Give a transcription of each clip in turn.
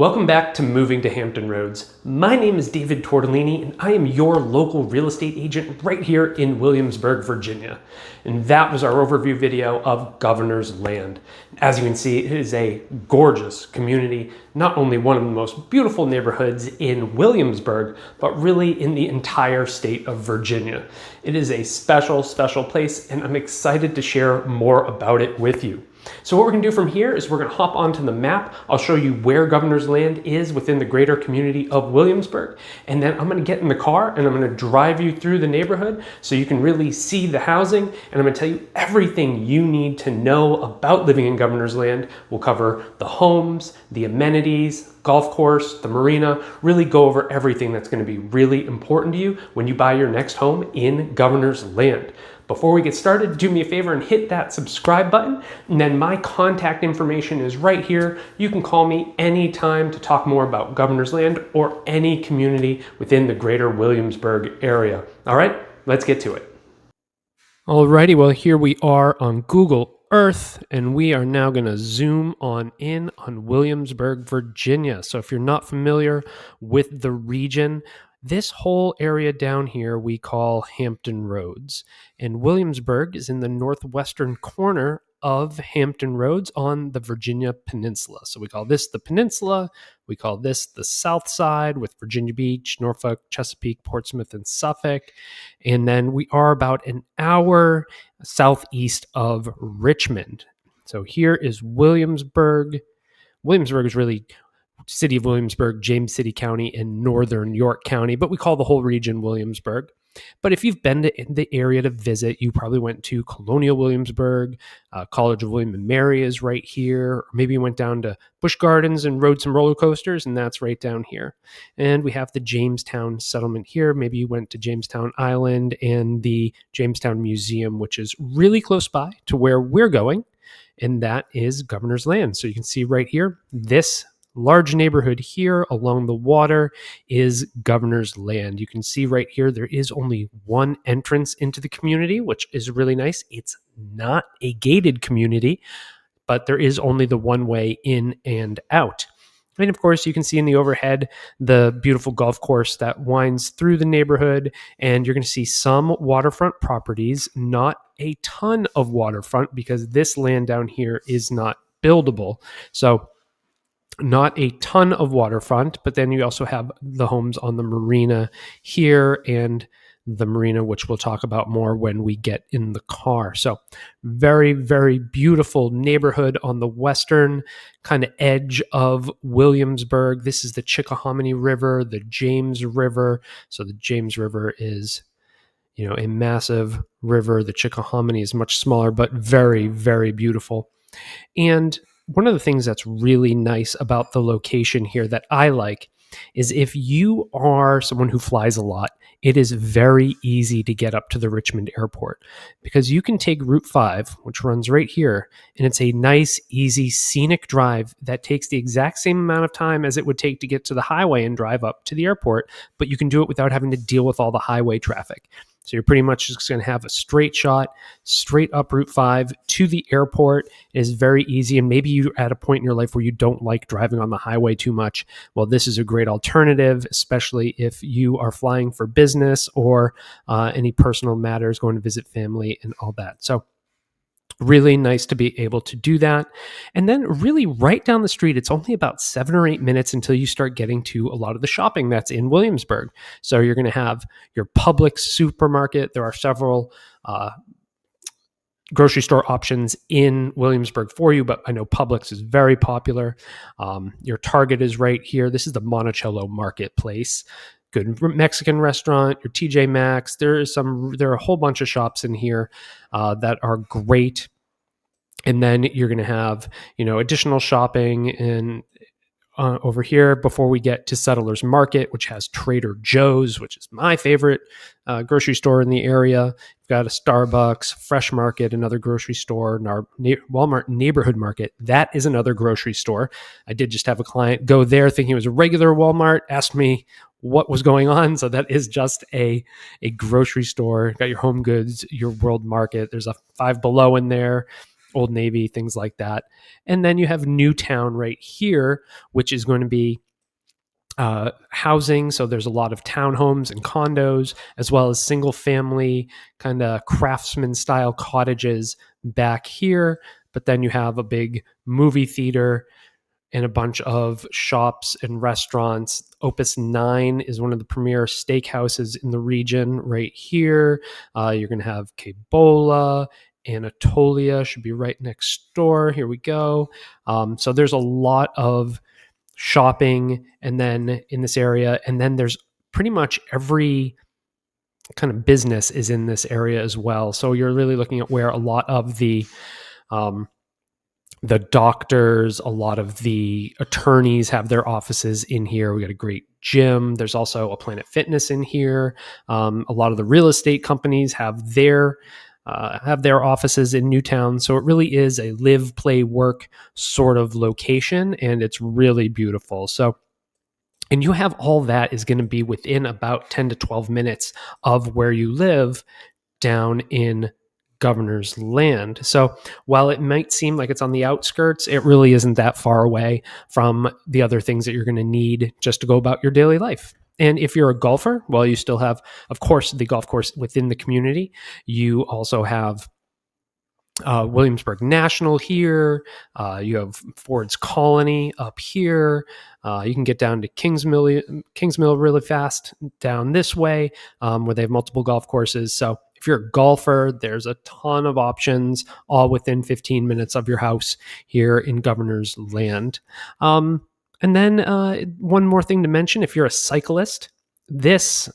Welcome back to Moving to Hampton Roads. My name is David Tortellini, and I am your local real estate agent right here in Williamsburg, Virginia. And that was our overview video of Governor's Land. As you can see, it is a gorgeous community, not only one of the most beautiful neighborhoods in Williamsburg, but really in the entire state of Virginia. It is a special, special place, and I'm excited to share more about it with you. So what we're going to do from here is we're going to hop onto the map. I'll show you where Governor's Land is within the greater community of Williamsburg. And then I'm going to get in the car and I'm going to drive you through the neighborhood so you can really see the housing. And I'm going to tell you everything you need to know about living in Governor's Land. We'll cover the homes, the amenities, golf course, the marina, really go over everything that's going to be really important to you when you buy your next home in Governor's Land. Before we get started, do me a favor and hit that subscribe button, and then my contact information is right here. You can call me anytime to talk more about Governor's Land or any community within the greater Williamsburg area. All right, let's get to it. Alrighty, well, here we are on Google Earth, and we are now going to zoom on in on Williamsburg, Virginia. So if you're not familiar with the region, this whole area down here we call Hampton Roads, and Williamsburg is in the northwestern corner of Hampton Roads on the Virginia Peninsula. So we call this the peninsula, we call this the south side with Virginia Beach, Norfolk, Chesapeake, Portsmouth, and Suffolk. And then we are about an hour southeast of Richmond. So here is Williamsburg. Williamsburg is really City of Williamsburg, James City County, and Northern York County, but we call the whole region Williamsburg. But if you've been to the area to visit, you probably went to Colonial Williamsburg, College of William and Mary is right here, or maybe you went down to Busch Gardens and rode some roller coasters, and that's right down here. And we have the Jamestown settlement here. Maybe you went to Jamestown Island and the Jamestown Museum, which is really close by to where we're going, and that is Governor's Land. So you can see right here, this large neighborhood here along the water is Governor's Land. You can see right here there is only one entrance into the community, which is really nice. It's not a gated community, but there is only the one way in and out. And of course, you can see in the overhead the beautiful golf course that winds through the neighborhood, and you're going to see some waterfront properties, not a ton of waterfront because this land down here is not buildable. So not a ton of waterfront, but then you also have the homes on the marina here and the marina, which we'll talk about more when we get in the car. So very, very beautiful neighborhood on the western kind of edge of Williamsburg. This is the Chickahominy River, the James River. So the James River is, a massive river. The Chickahominy is much smaller, but very, very beautiful. And one of the things that's really nice about the location here that I like is if you are someone who flies a lot, it is very easy to get up to the Richmond airport because you can take Route 5, which runs right here, and it's a nice, easy, scenic drive that takes the exact same amount of time as it would take to get to the highway and drive up to the airport, but you can do it without having to deal with all the highway traffic. So you're pretty much just going to have a straight shot, straight up Route 5 to the airport. It is very easy. And maybe you're at a point in your life where you don't like driving on the highway too much. Well, this is a great alternative, especially if you are flying for business or any personal matters, going to visit family and all that. So really nice to be able to do that. And then really right down the street, it's only about 7 or 8 minutes until you start getting to a lot of the shopping that's in Williamsburg. So you're going to have your Publix supermarket. There are several grocery store options in Williamsburg for you, but I know Publix is very popular. Your Target is right here. This is the Monticello Marketplace. Good Mexican restaurant, your TJ Maxx. There are a whole bunch of shops in here that are great. And then you're going to have, additional shopping and over here before we get to Settlers Market, which has Trader Joe's, which is my favorite grocery store in the area. You've got a Starbucks, Fresh Market, another grocery store, and our Walmart Neighborhood Market. That is another grocery store. I did just have a client go there thinking it was a regular Walmart, asked me what was going on. So that is just a grocery store. You've got your Home Goods, your World Market. There's a Five Below in there. Old Navy, things like that. And then you have Newtown right here, which is going to be housing. So there's a lot of townhomes and condos, as well as single family kind of craftsman style cottages back here. But then you have a big movie theater and a bunch of shops and restaurants. Opus 9 is one of the premier steakhouses in the region right here. You're going to have Cabola, Anatolia should be right next door. Here we go. So there's a lot of shopping and then in this area. And then there's pretty much every kind of business is in this area as well. So you're really looking at where a lot of the doctors, a lot of the attorneys have their offices in here. We got a great gym. There's also a Planet Fitness in here. A lot of the real estate companies have their offices in Newtown. So it really is a live, play, work sort of location, and it's really beautiful. So, and you have all that is going to be within about 10 to 12 minutes of where you live down in Governor's Land. So while it might seem like it's on the outskirts, it really isn't that far away from the other things that you're going to need just to go about your daily life. And if you're a golfer, well, you still have, of course, the golf course within the community. You also have Williamsburg National here. You have Ford's Colony up here. You can get down to Kingsmill really fast down this way, where they have multiple golf courses. So if you're a golfer, there's a ton of options, all within 15 minutes of your house here in Governor's Land. And then one more thing to mention, if you're a cyclist, this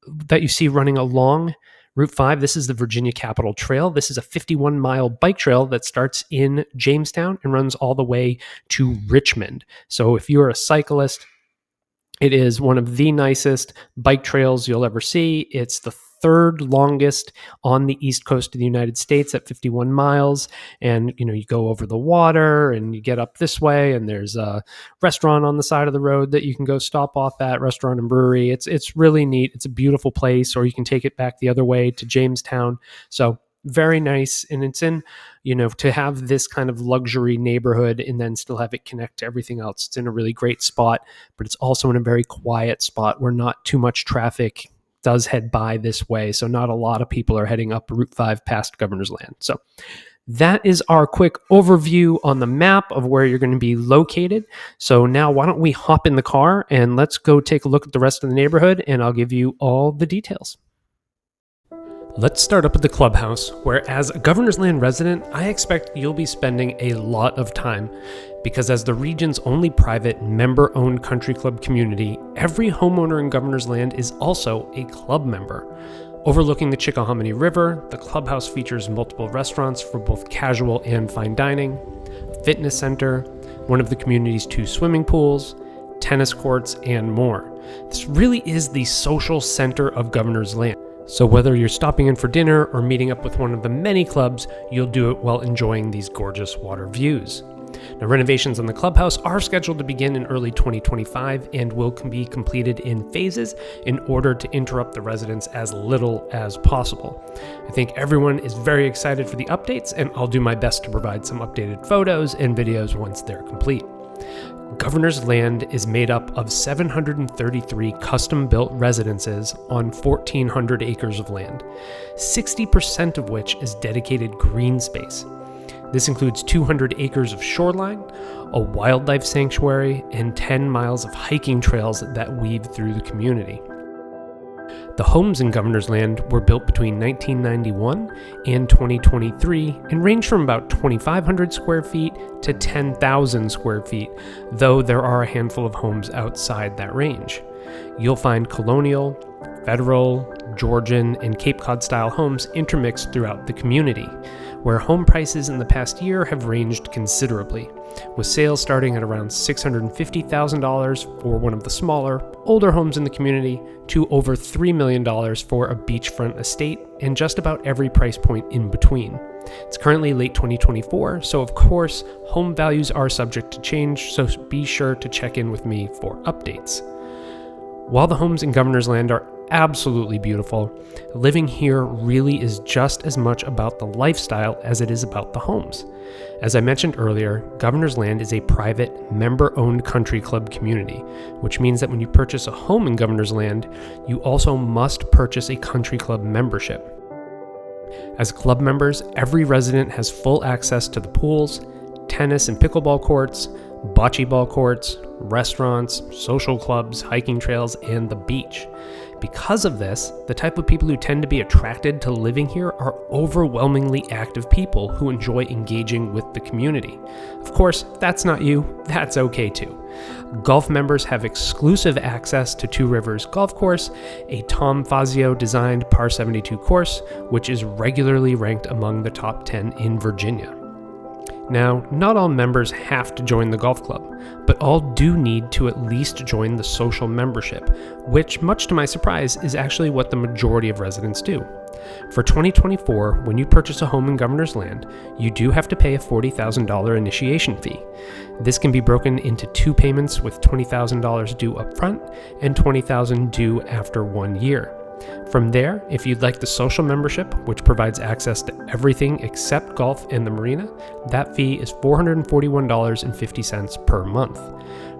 that you see running along Route 5, this is the Virginia Capitol Trail. This is a 51-mile bike trail that starts in Jamestown and runs all the way to Richmond. So if you're a cyclist, it is one of the nicest bike trails you'll ever see. It's the third longest on the east coast of the United States at 51 miles. And, you go over the water and you get up this way, and there's a restaurant on the side of the road that you can go stop off at, restaurant and brewery. It's really neat. It's a beautiful place, or you can take it back the other way to Jamestown. So very nice. And it's in, to have this kind of luxury neighborhood and then still have it connect to everything else. It's in a really great spot, but it's also in a very quiet spot where not too much traffic does head by this way. So not a lot of people are heading up Route 5 past Governor's Land. So that is our quick overview on the map of where you're going to be located. So now why don't we hop in the car and let's go take a look at the rest of the neighborhood, and I'll give you all the details. Let's start up at the clubhouse, where as a Governor's Land resident, I expect you'll be spending a lot of time, because as the region's only private member-owned country club community, every homeowner in Governor's Land is also a club member. Overlooking the Chickahominy River, the clubhouse features multiple restaurants for both casual and fine dining, a fitness center, one of the community's 2 swimming pools, tennis courts, and more. This really is the social center of Governor's Land. So whether you're stopping in for dinner or meeting up with one of the many clubs, you'll do it while enjoying these gorgeous water views. Now, renovations on the clubhouse are scheduled to begin in early 2025 and will be completed in phases in order to interrupt the residents as little as possible. I think everyone is very excited for the updates, and I'll do my best to provide some updated photos and videos once they're complete. Governor's Land is made up of 733 custom-built residences on 1,400 acres of land, 60% of which is dedicated green space. This includes 200 acres of shoreline, a wildlife sanctuary, and 10 miles of hiking trails that weave through the community. The homes in Governor's Land were built between 1991 and 2023 and range from about 2,500 square feet to 10,000 square feet, though there are a handful of homes outside that range. You'll find Colonial, Federal, Georgian, and Cape Cod style homes intermixed throughout the community, where home prices in the past year have ranged considerably, with sales starting at around $650,000 for one of the smaller, older homes in the community to over $3 million for a beachfront estate, and just about every price point in between. It's currently late 2024, so of course, home values are subject to change, so be sure to check in with me for updates. While the homes in Governor's Land are absolutely beautiful, living here really is just as much about the lifestyle as it is about the homes. As I mentioned earlier, Governor's Land is a private, member-owned country club community, which means that when you purchase a home in Governor's Land, you also must purchase a country club membership. As club members, every resident has full access to the pools, tennis and pickleball courts, bocce ball courts, restaurants, social clubs, hiking trails, and the beach. Because of this, the type of people who tend to be attracted to living here are overwhelmingly active people who enjoy engaging with the community. Of course, if that's not you, that's okay too. Golf members have exclusive access to Two Rivers Golf Course, a Tom Fazio designed par 72 course, which is regularly ranked among the top 10 in Virginia. Now, not all members have to join the golf club, but all do need to at least join the social membership, which, much to my surprise, is actually what the majority of residents do. For 2024, when you purchase a home in Governor's Land, you do have to pay a $40,000 initiation fee. This can be broken into 2 payments with $20,000 due up front and $20,000 due after 1 year. From there, if you'd like the social membership, which provides access to everything except golf and the marina, that fee is $441.50 per month.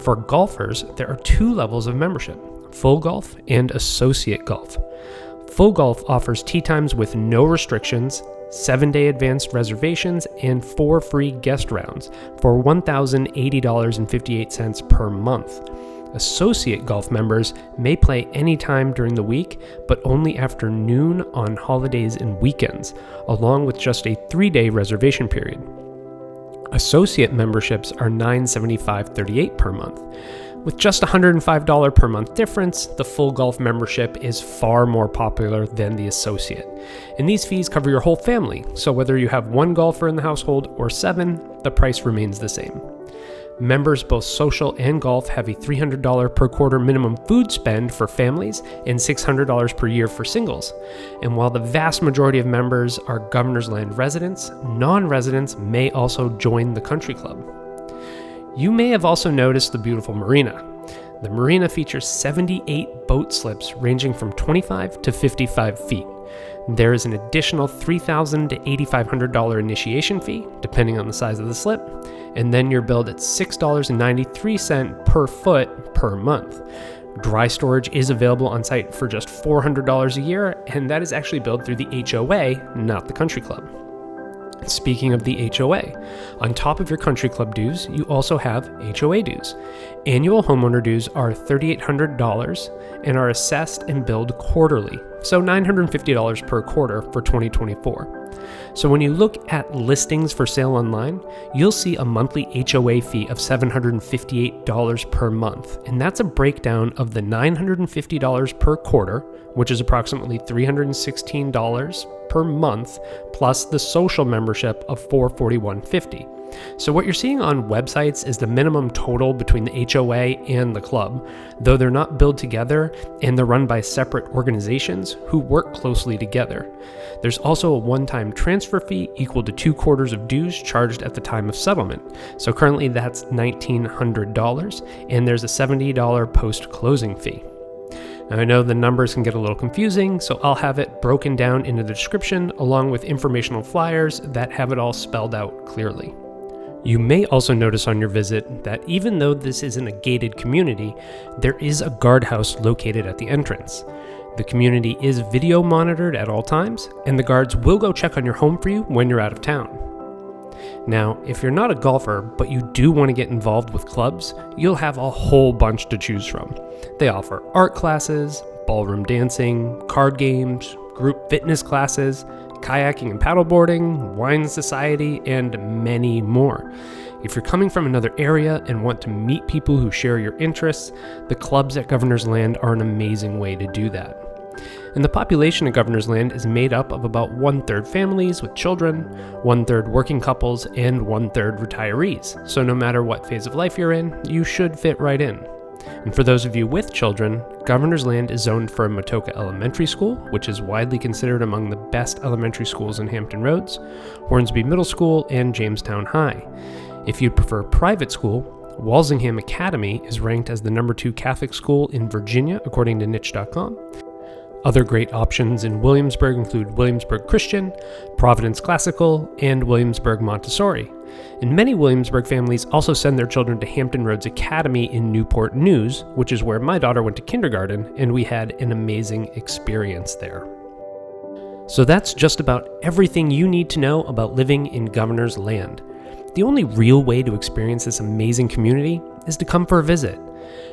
For golfers, there are 2 levels of membership: full golf and associate golf. Full golf offers tee times with no restrictions, 7-day advanced reservations, and 4 free guest rounds for $1,080.58 per month. Associate golf members may play anytime during the week, but only after noon on holidays and weekends, along with just a 3-day reservation period. Associate memberships are $975.38 per month. With just $105 per month difference, the full golf membership is far more popular than the associate. And these fees cover your whole family, so whether you have 1 golfer in the household or 7, the price remains the same. Members, both social and golf, have a $300 per quarter minimum food spend for families and $600 per year for singles. And while the vast majority of members are Governor's Land residents, non-residents may also join the country club. You may have also noticed the beautiful marina. The marina features 78 boat slips ranging from 25 to 55 feet. There is an additional $3,000 to $8,500 initiation fee, depending on the size of the slip, and then you're billed at $6.93 per foot per month. Dry storage is available on site for just $400 a year, and that is actually billed through the HOA, not the country club. Speaking of the HOA, on top of your country club dues, you also have HOA dues. Annual homeowner dues are $3,800 and are assessed and billed quarterly, so $950 per quarter for 2024. So when you look at listings for sale online, you'll see a monthly HOA fee of $758 per month, and that's a breakdown of the $950 per quarter, which is approximately $316 per month, plus the social membership of $441.50. So what you're seeing on websites is the minimum total between the HOA and the club, though they're not billed together and they're run by separate organizations who work closely together. There's also a one-time transfer fee equal to 2 quarters of dues charged at the time of settlement. So currently that's $1,900, and there's a $70 post-closing fee. Now I know the numbers can get a little confusing, so I'll have it broken down in the description along with informational flyers that have it all spelled out clearly. You may also notice on your visit that even though this isn't a gated community, there is a guardhouse located at the entrance. The community is video monitored at all times, and the guards will go check on your home for you when you're out of town. Now, if you're not a golfer, but you do want to get involved with clubs, you'll have a whole bunch to choose from. They offer art classes, ballroom dancing, card games, group fitness classes, kayaking and paddleboarding, wine society, and many more. If you're coming from another area and want to meet people who share your interests, the clubs at Governor's Land are an amazing way to do that. And the population of Governor's Land is made up of about 1/3 families with children, 1/3 working couples, and 1/3 retirees. So no matter what phase of life you're in, you should fit right in. And for those of you with children, Governor's Land is zoned for a Matoka Elementary School, which is widely considered among the best elementary schools in Hampton Roads, Hornsby Middle School, and Jamestown High. If you'd prefer private school, Walsingham Academy is ranked as the #2 Catholic school in Virginia, according to niche.com. Other great options in Williamsburg include Williamsburg Christian, Providence Classical, and Williamsburg Montessori. And many Williamsburg families also send their children to Hampton Roads Academy in Newport News, which is where my daughter went to kindergarten, and we had an amazing experience there. So that's just about everything you need to know about living in Governor's Land. The only real way to experience this amazing community is to come for a visit.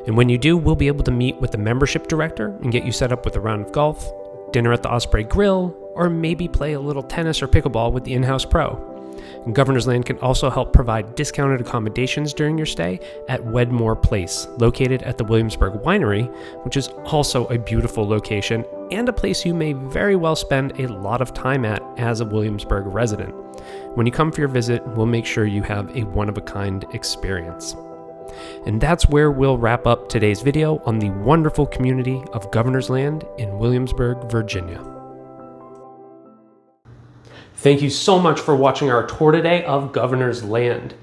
And when you do, we'll be able to meet with the membership director and get you set up with a round of golf, dinner at the Osprey Grill, or maybe play a little tennis or pickleball with the in-house pro. And Governor's Land can also help provide discounted accommodations during your stay at Wedmore Place, located at the Williamsburg Winery, which is also a beautiful location and a place you may very well spend a lot of time at as a Williamsburg resident. When you come for your visit, we'll make sure you have a one-of-a-kind experience. And that's where we'll wrap up today's video on the wonderful community of Governor's Land in Williamsburg, Virginia. Thank you so much for watching our tour today of Governor's Land.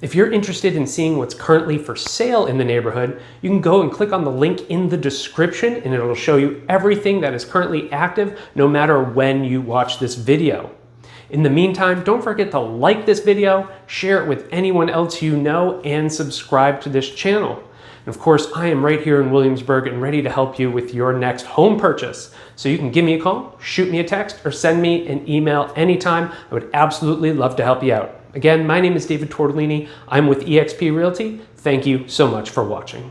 If you're interested in seeing what's currently for sale in the neighborhood, you can go and click on the link in the description and it'll show you everything that is currently active no matter when you watch this video. In the meantime, don't forget to like this video, share it with anyone else you know, and subscribe to this channel. And of course, I am right here in Williamsburg and ready to help you with your next home purchase. So you can give me a call, shoot me a text, or send me an email anytime. I would absolutely love to help you out. Again, my name is David Tortellini. I'm with eXp Realty. Thank you so much for watching.